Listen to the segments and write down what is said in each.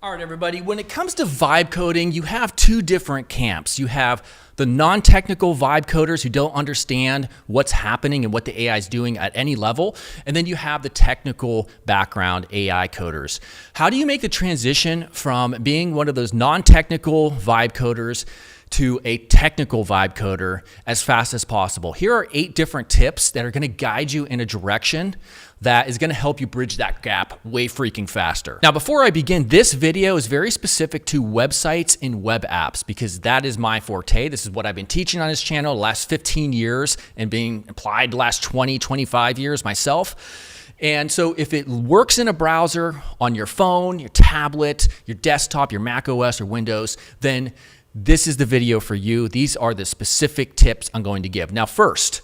All right, everybody, when it comes to vibe coding, you have two different camps. You have the non-technical vibe coders who don't understand what's happening and what the AI is doing at any level. And then you have the technical background AI coders. How do you make the transition from being one of those non-technical vibe coders to a technical vibe coder as fast as possible? Here are 8 different tips that are going to guide you in a direction that is going to help you bridge that gap way freaking faster. Now, before I begin, this video is very specific to websites and web apps because that is my forte. This is what I've been teaching on this channel the last 15 years and being applied the last 20, 25 years myself. And so if it works in a browser, on your phone, your tablet, your desktop, your Mac OS or Windows, then this is the video for you. These are the specific tips I'm going to give. Now, first,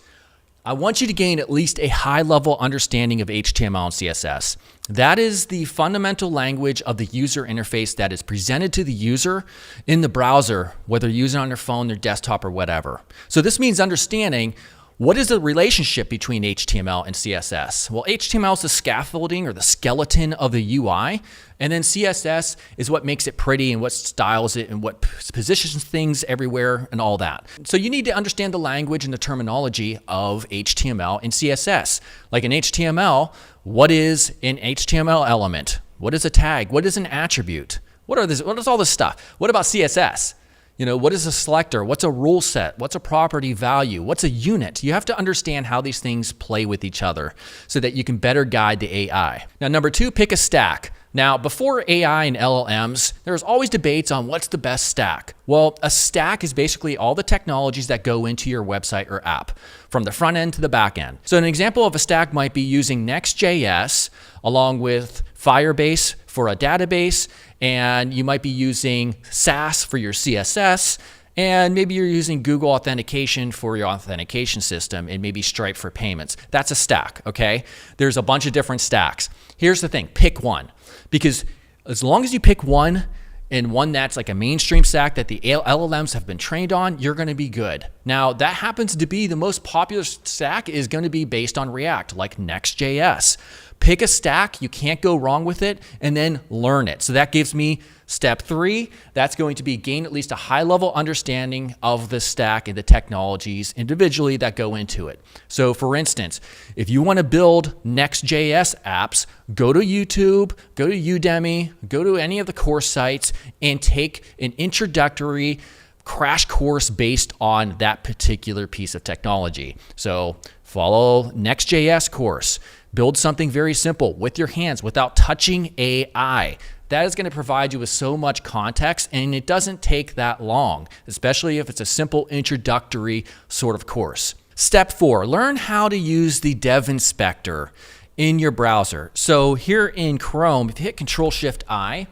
I want you to gain at least a high-level understanding of HTML and CSS. That is the fundamental language of the user interface that is presented to the user in the browser, whether you're using it on their phone, their desktop, or whatever. So this means understanding what is the relationship between HTML and CSS? Well, HTML is the scaffolding or the skeleton of the UI, and then CSS is what makes it pretty and what styles it and what positions things everywhere and all that. So you need to understand the language and the terminology of HTML and CSS. Like in HTML, what is an HTML element? What is a tag? What is an attribute? What is all this stuff? What about CSS? You know, what is a selector? What's a rule set? What's a property value? What's a unit? You have to understand how these things play with each other so that you can better guide the AI. Now, number 2, pick a stack. Now, before AI and LLMs, there's always debates on what's the best stack. Well, a stack is basically all the technologies that go into your website or app, from the front end to the back end. So an example of a stack might be using Next.js along with Firebase for a database, and you might be using SAS for your CSS, and maybe you're using Google Authentication for your authentication system, and maybe Stripe for payments. That's a stack, okay? There's a bunch of different stacks. Here's the thing, pick one. Because as long as you pick one, and one that's like a mainstream stack that the LLMs have been trained on, you're going to be good. Now, that happens to be the most popular stack is going to be based on React, like Next.js. Pick a stack, you can't go wrong with it, and then learn it. So that gives me step 3. That's going to be gain at least a high-level understanding of the stack and the technologies individually that go into it. So for instance, if you want to build Next.js apps, go to YouTube, go to Udemy, go to any of the course sites, and take an introductory crash course based on that particular piece of technology. So follow Next.js course. Build something very simple with your hands without touching AI. That is going to provide you with so much context, and it doesn't take that long, especially if it's a simple introductory sort of course. Step 4, learn how to use the Dev Inspector in your browser. So here in Chrome, if you hit Control-Shift-I,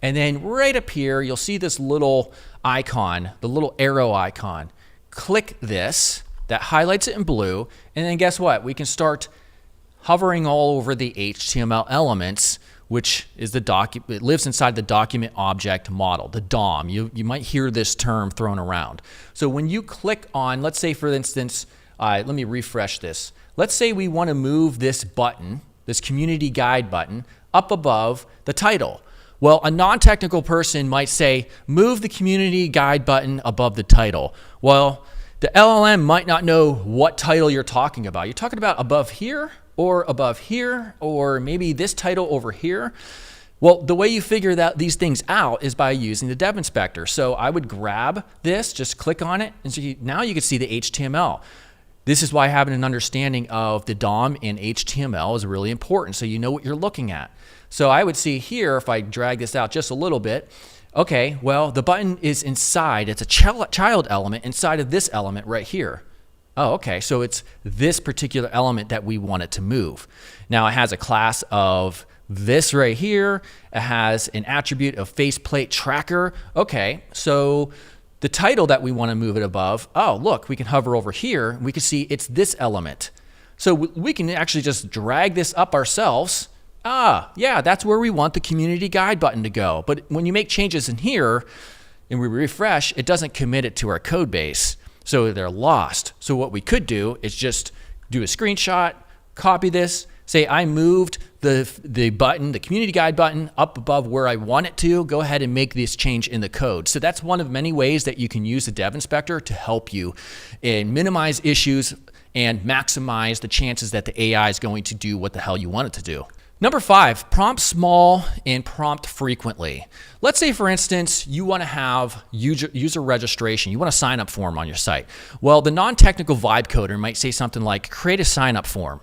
and then right up here, you'll see this little icon, the little arrow icon. Click this, that highlights it in blue, and then guess what? We can start hovering all over the HTML elements, which is the document. It lives inside the document object model, the DOM. You might hear this term thrown around. So when you click on, let's say for instance, let me refresh this. Let's say we want to move this button, this community guide button, up above the title. Well, a non-technical person might say, move the community guide button above the title. Well, the LLM might not know what title you're talking about. You're talking about above here, or above here, or maybe this title over here. Well, the way you figure these things out is by using the Dev Inspector. So I would grab this, just click on it, and so now you can see the HTML. This is why having an understanding of the DOM in HTML is really important, so you know what you're looking at. So I would see here, if I drag this out just a little bit, okay, well, the button is inside. It's a child element inside of this element right here. Oh, okay, so it's this particular element that we want it to move. Now it has a class of this right here. It has an attribute of faceplate tracker. Okay, so the title that we want to move it above, oh, look, we can hover over here. And we can see it's this element. So we can actually just drag this up ourselves. Ah, yeah, that's where we want the community guide button to go. But when you make changes in here and we refresh, it doesn't commit it to our code base. So they're lost. So what we could do is just do a screenshot, copy this, say I moved the button, the community guide button, up above where I want it to, go ahead and make this change in the code. So that's one of many ways that you can use the Dev Inspector to help you and minimize issues and maximize the chances that the AI is going to do what the hell you want it to do. Number 5, prompt small and prompt frequently. Let's say, for instance, you want to have user registration. You want a sign-up form on your site. Well, the non-technical vibe coder might say something like, create a sign-up form.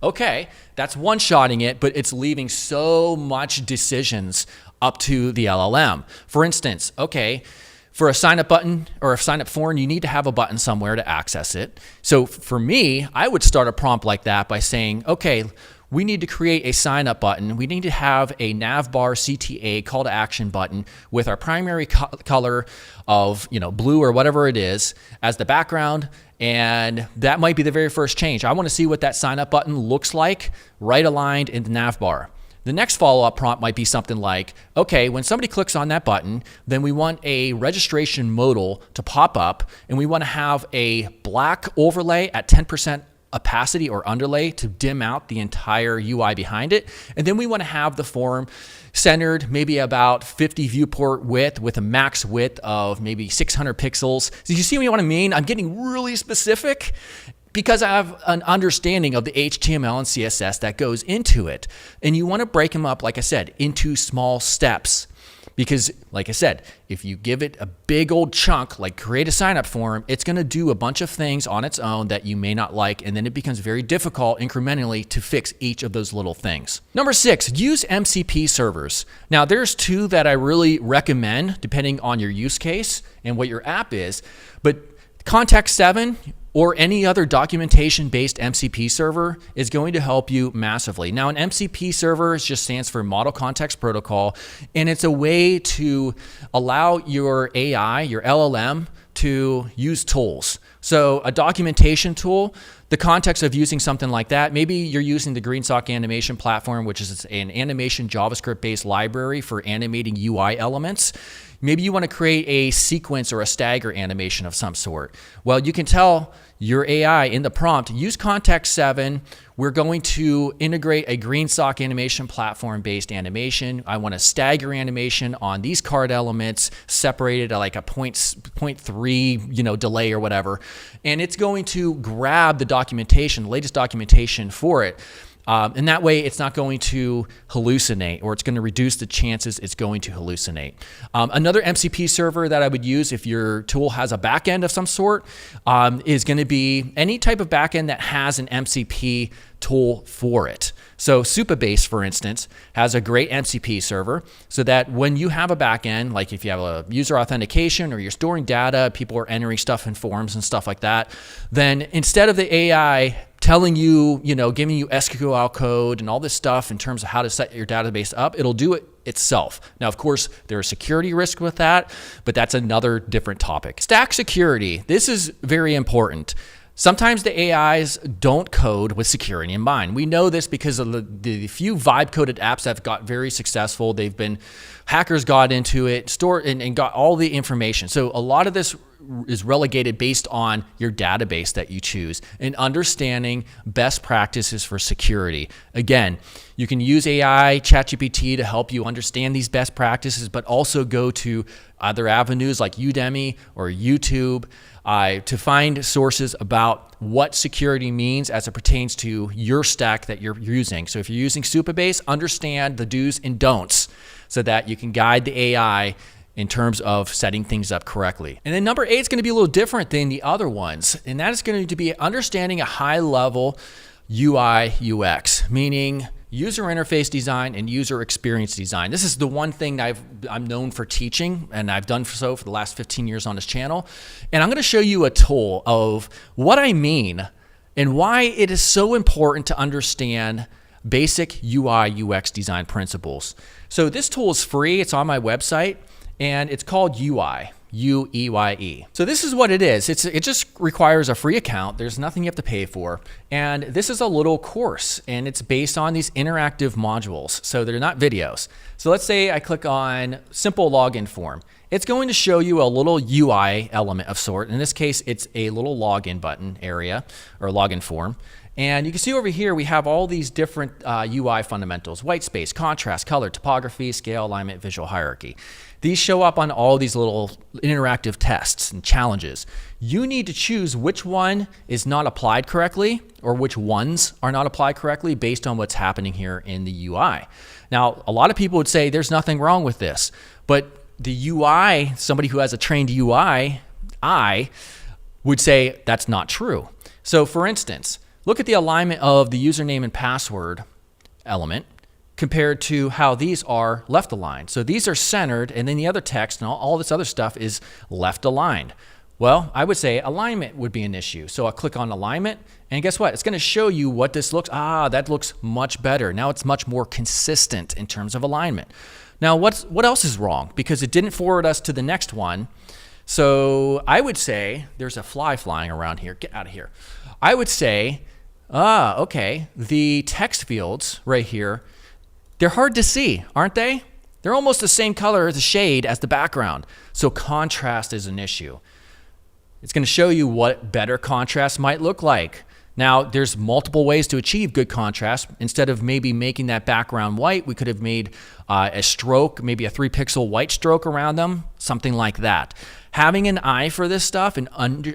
Okay, that's one-shotting it, but it's leaving so much decisions up to the LLM. For instance, okay, for a sign-up button or a sign-up form, you need to have a button somewhere to access it. So for me, I would start a prompt like that by saying, okay, we need to create a sign-up button. We need to have a navbar CTA call to action button with our primary color of blue or whatever it is as the background. And that might be the very first change. I want to see what that sign-up button looks like right aligned in the navbar. The next follow-up prompt might be something like, okay, when somebody clicks on that button, then we want a registration modal to pop up, and we want to have a black overlay at 10% opacity or underlay to dim out the entire UI behind it. And then we want to have the form centered maybe about 50 viewport width with a max width of maybe 600 pixels. So you see what I mean? I'm getting really specific because I have an understanding of the HTML and CSS that goes into it. And you want to break them up, like I said, into small steps. Because, like I said, if you give it a big old chunk, like create a sign-up form, it's going to do a bunch of things on its own that you may not like, and then it becomes very difficult incrementally to fix each of those little things. Number 6, use MCP servers. Now, there's 2 that I really recommend depending on your use case and what your app is, but Context 7 or any other documentation-based MCP server is going to help you massively. Now, an MCP server just stands for Model Context Protocol, and it's a way to allow your AI, your LLM, to use tools. So a documentation tool, the context of using something like that, maybe you're using the GreenSock animation platform, which is an animation JavaScript-based library for animating UI elements. Maybe you want to create a sequence or a stagger animation of some sort. Well, you can tell your AI in the prompt, use Context 7. We're going to integrate a GreenSock animation platform-based animation. I want a stagger animation on these card elements separated at like a 0.3 delay or whatever. And it's going to grab the documentation, the latest documentation for it. And that way it's not going to hallucinate, or it's going to reduce the chances it's going to hallucinate. Another MCP server that I would use if your tool has a backend of some sort is going to be any type of backend that has an MCP tool for it. So Supabase, for instance, has a great MCP server so that when you have a backend, like if you have a user authentication or you're storing data, people are entering stuff in forms and stuff like that, then instead of the AI telling you, giving you SQL code and all this stuff in terms of how to set your database up, it'll do it itself. Now, of course, there are security risks with that, but that's another different topic. Stack security. This is very important. Sometimes the AIs don't code with security in mind. We know this because of the few vibe-coded apps that have got very successful. Hackers got into it, stored and got all the information. So a lot of this is relegated based on your database that you choose and understanding best practices for security. Again, you can use AI, ChatGPT to help you understand these best practices, but also go to other avenues like Udemy or YouTube to find sources about what security means as it pertains to your stack that you're using. So if you're using Supabase, understand the do's and don'ts so that you can guide the AI in terms of setting things up correctly. And then number 8 is going to be a little different than the other ones, and that is going to be understanding a high-level UI UX, meaning user interface design and user experience design. This is the one thing I'm known for teaching, and I've done so for the last 15 years on this channel. And I'm going to show you a tool of what I mean and why it is so important to understand basic UI UX design principles. So this tool is free. It's on my website, and it's called uEye. U-E-Y-E. So this is what it is. It just requires a free account. There's nothing you have to pay for. And this is a little course, and it's based on these interactive modules. So they're not videos. So let's say I click on simple login form. It's going to show you a little UI element of sort. In this case, it's a little login button area or login form. And you can see over here, we have all these different UI fundamentals: white space, contrast, color, typography, scale, alignment, visual hierarchy. These show up on all these little interactive tests and challenges. You need to choose which one is not applied correctly or which ones are not applied correctly based on what's happening here in the UI. Now, a lot of people would say there's nothing wrong with this, but the UI, somebody who has a trained UI eye would say that's not true. So for instance, look at the alignment of the username and password element compared to how these are left aligned. So these are centered, and then the other text and all this other stuff is left aligned. Well, I would say alignment would be an issue. So I'll click on alignment, and guess what? It's going to show you what this looks. That looks much better. Now it's much more consistent in terms of alignment. Now what else is wrong? Because it didn't forward us to the next one. So I would say, there's a fly flying around here. Get out of here. I would say, okay, the text fields right here, they're hard to see, aren't they? They're almost the same color as the shade as the background. So contrast is an issue. It's going to show you what better contrast might look like. Now, there's multiple ways to achieve good contrast. Instead of maybe making that background white, we could have made a stroke, maybe a 3-pixel white stroke around them, something like that. Having an eye for this stuff and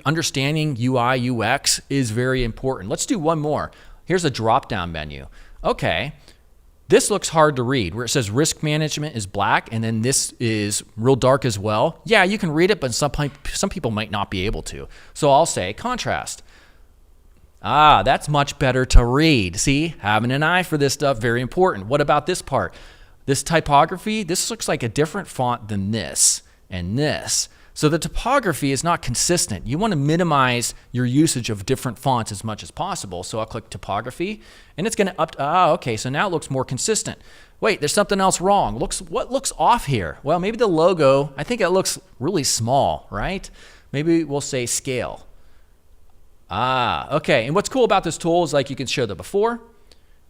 understanding UI, UX is very important. Let's do one more. Here's a drop-down menu. Okay. This looks hard to read, where it says risk management is black, and then this is real dark as well. Yeah, you can read it, but some people might not be able to. So I'll say contrast. That's much better to read. See, having an eye for this stuff, very important. What about this part? This typography, this looks like a different font than this and this. So the typography is not consistent. You want to minimize your usage of different fonts as much as possible. So I'll click typography, and it's going to okay, so now it looks more consistent. Wait, there's something else wrong. What looks off here? Well, maybe the logo, I think it looks really small, right? Maybe we'll say scale. Okay, and what's cool about this tool is like you can show the before.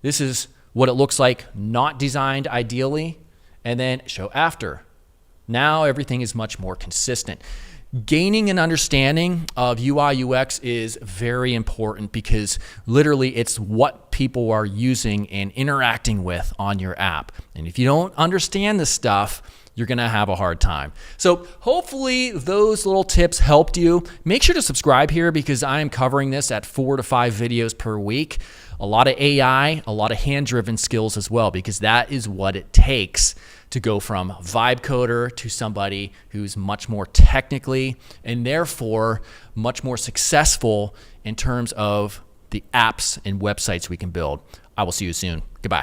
This is what it looks like not designed ideally, and then show after. Now everything is much more consistent. Gaining an understanding of UI UX is very important because literally it's what people are using and interacting with on your app. And if you don't understand this stuff, you're going to have a hard time. So hopefully those little tips helped you. Make sure to subscribe here because I am covering this at 4 to 5 videos per week. A lot of AI, a lot of hand-driven skills as well, because that is what it takes to go from vibe coder to somebody who's much more technically and therefore much more successful in terms of the apps and websites we can build. I will see you soon. Goodbye.